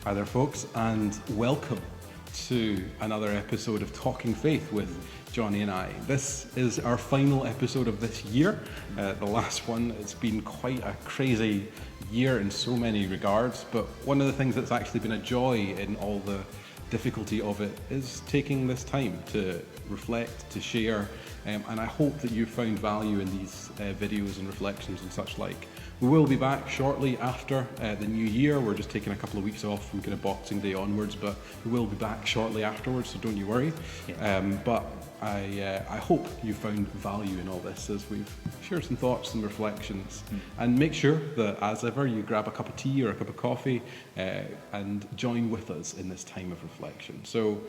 Hi there, folks, and welcome to another episode of Talking Faith with Johnny and I. This is our final episode of this year, the last one. It's been quite a crazy year in so many regards, but one of the things that's actually been a joy in all the difficulty of it is taking this time to reflect, to share, and I hope that you found value in these videos and reflections and such like. We will be back shortly after the new year. We're just taking a couple of weeks off from kind of Boxing Day onwards, but we will be back shortly afterwards, so don't you worry. But I hope you found value in all this as we've shared some thoughts and reflections. And make sure that, as ever, you grab a cup of tea or a cup of coffee and join with us in this time of reflection. So,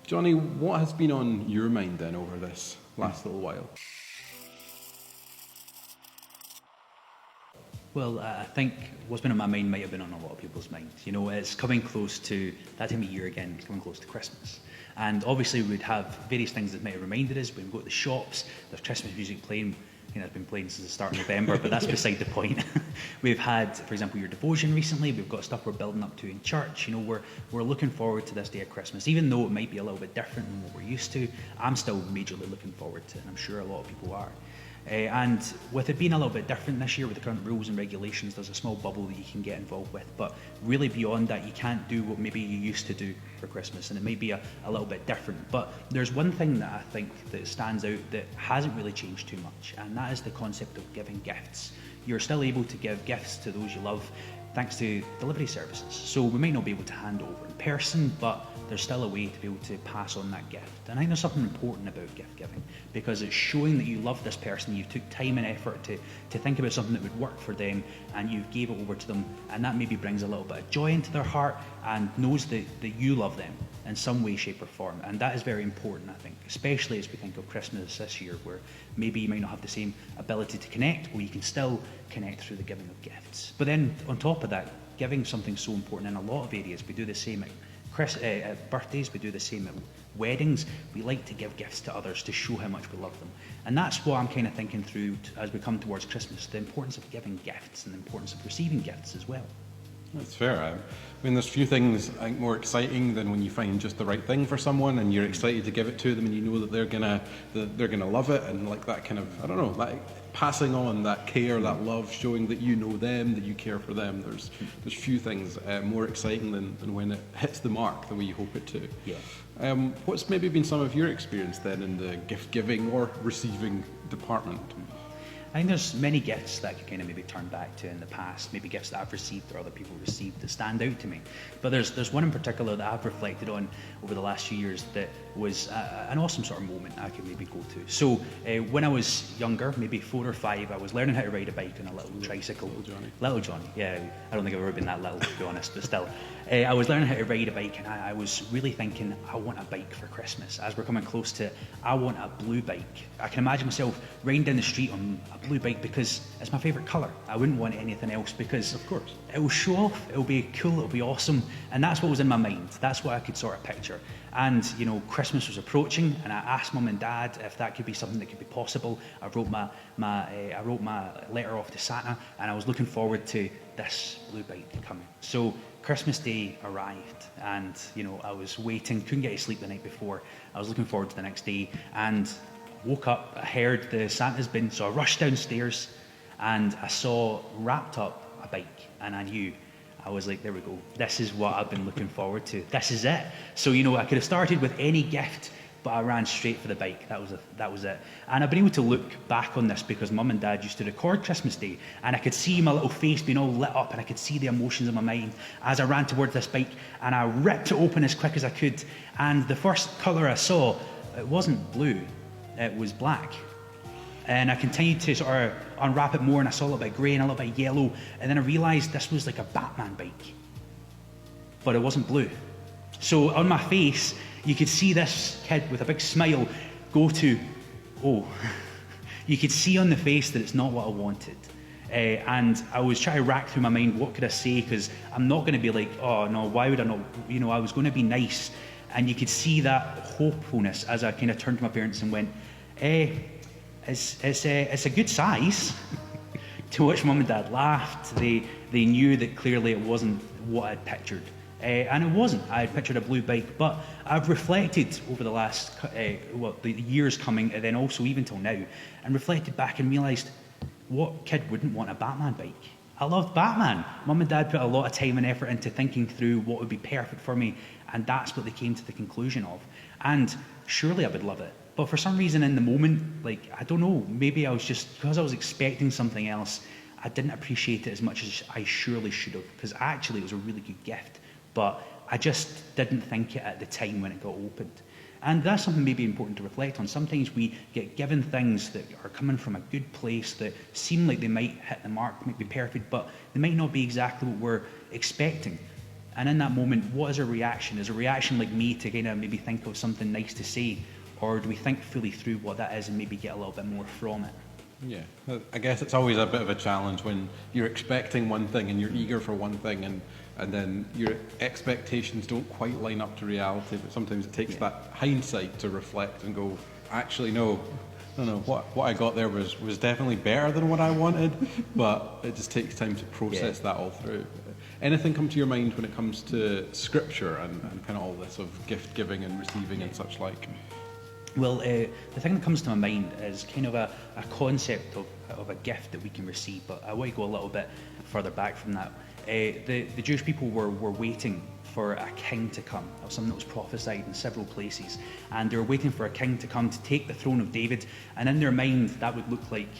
Johnny, what has been on your mind then over this last little while? Well, I think what's been on my mind might have been on a lot of people's minds. You know, it's coming close to that time of year again, it's coming close to Christmas. And obviously we'd have various things that might have reminded us. When we go to the shops, there's Christmas music playing. It's been playing since the start of November, but that's beside the point. We've had, for example, your devotion recently. We've got stuff we're building up to in church. You know, we're looking forward to this day of Christmas. Even though it might be a little bit different than what we're used to, I'm still majorly looking forward to it, and I'm sure a lot of people are. And with it being a little bit different this year with the current rules and regulations, there's a small bubble that you can get involved with. But really beyond that, you can't do what maybe you used to do for Christmas, and it may be a little bit different. But there's one thing that I think that stands out that hasn't really changed too much, and that is the concept of giving gifts. You're still able to give gifts to those you love thanks to delivery services. So we might not be able to hand over in person, but there's still a way to be able to pass on that gift. And I think there's something important about gift giving, because it's showing that you love this person, you took time and effort to think about something that would work for them, and you gave it over to them, and that maybe brings a little bit of joy into their heart and knows that you love them in some way, shape or form. And that is very important, I think, especially as we think of Christmas this year, where maybe you might not have the same ability to connect, or you can still connect through the giving of gifts. But then on top of that, giving something so important in a lot of areas. We do the same at birthdays, we do the same at weddings. We like to give gifts to others to show how much we love them. And that's what I'm kind of thinking through as we come towards Christmas, the importance of giving gifts and the importance of receiving gifts as well. That's fair. I mean, there's few things I think more exciting than when you find just the right thing for someone and you're excited to give it to them and you know that they're gonna love it, and like that kind of, I don't know, like passing on that care, that love, showing that you know them, that you care for them. There's few things more exciting than when it hits the mark the way you hope it to. Yeah. What's maybe been some of your experience then in the gift giving or receiving department? I think there's many gifts that I could kind of maybe turn back to in the past, maybe gifts that I've received or other people received that stand out to me. But there's one in particular that I've reflected on over the last few years that was an awesome sort of moment I could maybe go to. So when I was younger, maybe 4 or 5, I was learning how to ride a bike on a little tricycle. Little Johnny, yeah. I don't think I've ever been that little, to be honest, but still. I was learning how to ride a bike, and I was really thinking, I want a bike for Christmas. As we're coming close to it, I want a blue bike. I can imagine myself riding down the street on a blue bike because it's my favourite colour. I wouldn't want anything else because, of course, it will show off, it will be cool, it will be awesome, and that's what was in my mind. That's what I could sort of picture. And, you know, Christmas was approaching, and I asked Mum and Dad if that could be something that could be possible. I wrote my letter off to Santa, and I was looking forward to this blue bike coming. So Christmas Day arrived, and, you know, I was waiting, couldn't get to sleep the night before. I was looking forward to the next day, and woke up, I heard the Santa's bin, so I rushed downstairs, and I saw wrapped up a bike, and I knew. I was like, there we go. This is what I've been looking forward to. This is it. So, you know, I could have started with any gift, but I ran straight for the bike. That was it. And I've been able to look back on this because Mum and Dad used to record Christmas Day, and I could see my little face being all lit up, and I could see the emotions in my mind as I ran towards this bike, and I ripped it open as quick as I could. And the first colour I saw, it wasn't blue, it was black. And I continued to sort of unwrap it more, and I saw a little bit of grey and a little bit of yellow, and then I realised this was like a Batman bike, but it wasn't blue. So on my face, you could see this kid with a big smile go to, oh. You could see on the face that it's not what I wanted. And I was trying to rack through my mind, what could I say? Because I'm not going to be like, oh no, why would I not? You know, I was going to be nice. And you could see that hopefulness as I kind of turned to my parents and went, it's a good size. To which Mum and Dad laughed. They knew that clearly it wasn't what I'd pictured. And it wasn't. I had pictured a blue bike, but I've reflected over the last, the years coming, and then also even till now, and reflected back and realised, what kid wouldn't want a Batman bike? I loved Batman. Mum and Dad put a lot of time and effort into thinking through what would be perfect for me, and that's what they came to the conclusion of. And surely I would love it. But for some reason in the moment, I don't know, maybe I was just, because I was expecting something else, I didn't appreciate it as much as I surely should have, because actually it was a really good gift. But I just didn't think it at the time when it got opened. And that's something maybe important to reflect on. Sometimes we get given things that are coming from a good place that seem like they might hit the mark, might be perfect, but they might not be exactly what we're expecting. And in that moment, what is a reaction? Is a reaction like me to kind of maybe think of something nice to say? Or do we think fully through what that is and maybe get a little bit more from it? Yeah, I guess it's always a bit of a challenge when you're expecting one thing and you're eager for one thing, and then your expectations don't quite line up to reality. But sometimes it takes that hindsight to reflect and go, actually, no, what I got there was definitely better than what I wanted, but it just takes time to process that all through. Anything come to your mind when it comes to scripture and kind of all this of gift giving and receiving and such like? Well, the thing that comes to my mind is kind of a concept of a gift that we can receive, but I want to go a little bit further back from that. The Jewish people were waiting for a king to come. That was something that was prophesied in several places, and they were waiting for a king to come to take the throne of David, and in their mind that would look like,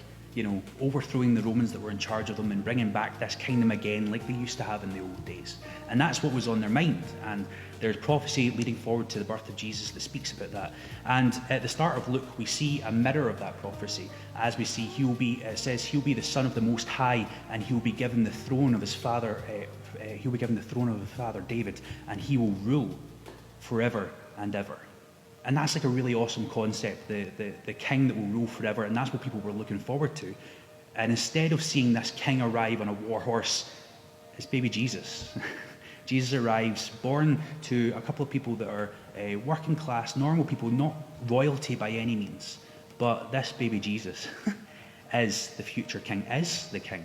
overthrowing the Romans that were in charge of them and bringing back this kingdom again like they used to have in the old days. And that's what was on their mind. And there's prophecy leading forward to the birth of Jesus that speaks about that. And at the start of Luke, we see a mirror of that prophecy. As we see, it says he'll be the Son of the Most High, and he'll be given the throne of his father. He'll be given the throne of his father David, and he will rule forever and ever. And that's like a really awesome concept, the king that will rule forever, and that's what people were looking forward to. And instead of seeing this king arrive on a war horse, it's baby Jesus. Jesus arrives, born to a couple of people that are working class, normal people, not royalty by any means. But this baby Jesus is the future king, is the king.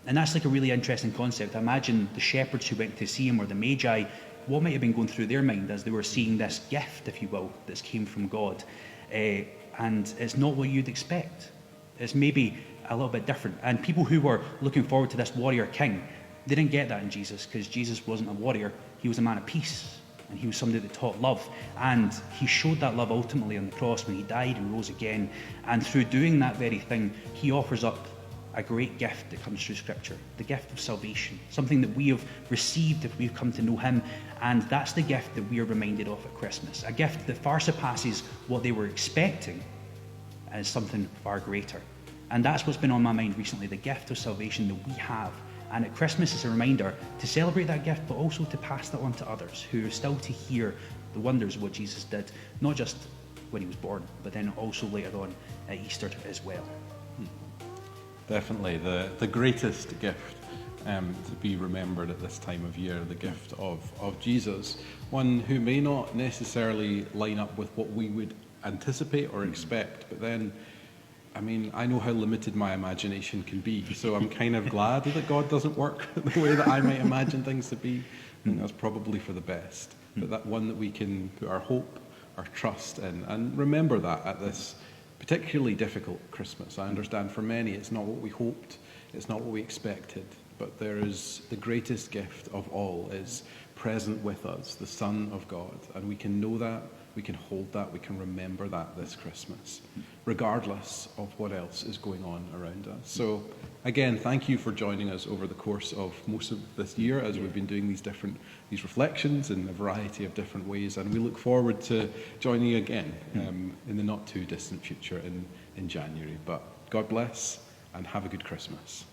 And that's like a really interesting concept. Imagine the shepherds who went to see him, or the magi, what might have been going through their mind as they were seeing this gift, if you will, that's came from God. And it's not what you'd expect. It's maybe a little bit different. And people who were looking forward to this warrior king, they didn't get that in Jesus, because Jesus wasn't a warrior. He was a man of peace, and he was somebody that taught love. And he showed that love ultimately on the cross when he died and rose again. And through doing that very thing, he offers up a great gift that comes through Scripture, the gift of salvation, something that we have received if we've come to know him. And that's the gift that we are reminded of at Christmas, a gift that far surpasses what they were expecting as something far greater. And that's what's been on my mind recently, the gift of salvation that we have. And at Christmas, it's a reminder to celebrate that gift, but also to pass that on to others who are still to hear the wonders of what Jesus did, not just when he was born, but then also later on at Easter as well. Definitely the greatest gift to be remembered at this time of year, the gift of Jesus, one who may not necessarily line up with what we would anticipate or expect, but then, I know how limited my imagination can be, so I'm kind of glad that God doesn't work the way that I might imagine things to be. I think that's probably for the best, but that one that we can put our hope, our trust in, and remember that at this particularly difficult Christmas. I understand for many it's not what we hoped, it's not what we expected, but there is the greatest gift of all is present with us, the Son of God, and we can know that, we can hold that, we can remember that this Christmas, regardless of what else is going on around us. So again, thank you for joining us over the course of most of this year as we've been doing these reflections in a variety of different ways, and we look forward to joining you again in the not too distant future in January. But God bless and have a good Christmas.